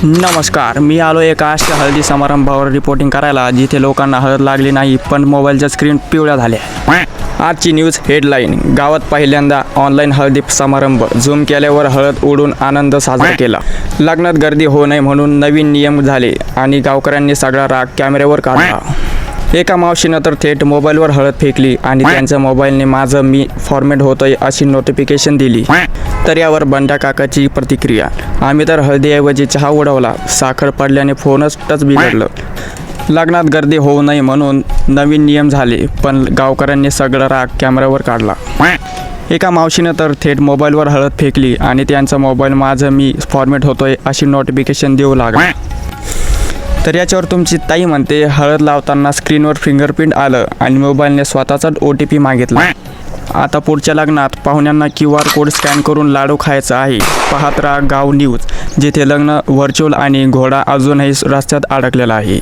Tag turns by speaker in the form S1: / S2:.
S1: नमस्कार, मी आलो एका अशा हळदी समारंभावर रिपोर्टिंग करायला जिथे लोकांना हळद लागली नाही पण मोबाईलच्या स्क्रीन पिवळ्या झाल्या. आजची न्यूज हेडलाईन. गावात पहिल्यांदा ऑनलाईन हळदी समारंभ. झूम केल्यावर हळद उडून आनंद साजरा केला. लग्नात गर्दी होऊ नये म्हणून नवीन नियम झाले आणि गावकऱ्यांनी सगळा राग कॅमेऱ्यावर काढला. एका मावशीनं तर थेट मोबाईलवर हळद फेकली आणि त्यांच्या मोबाईलने माझं मी फॉर्मॅट होतोय अशी नोटिफिकेशन दिली. तर यावर बंड्या काकाची प्रतिक्रिया. आम्ही तर हळदीऐवजी चहा उडवला. साखर पडल्याने फोनच टच बिघडलं. लग्नात गर्दी होऊ नये म्हणून नवीन नियम झाले पण गावकऱ्यांनी सगळा राग कॅमेऱ्यावर काढला. एका मावशीनं तर थेट मोबाईलवर हळद फेकली आणि त्यांचा मोबाईल माझं मी फॉर्मॅट होतोय अशी नोटिफिकेशन देऊ लागला. तर याच्यावर तुमची ताई म्हणते हळद लावताना स्क्रीनवर फिंगरप्रिंट आलं आणि मोबाईलने स्वतःचा OTP मागितला. आता पुढच्या लग्नात पाहुण्यांना QR कोड स्कॅन करून लाडू खायचा आहे. पाहत राहा गाव न्यूज, जिथे लग्न व्हर्च्युअल आणि घोडा अजूनही रस्त्यात अडकलेला आहे.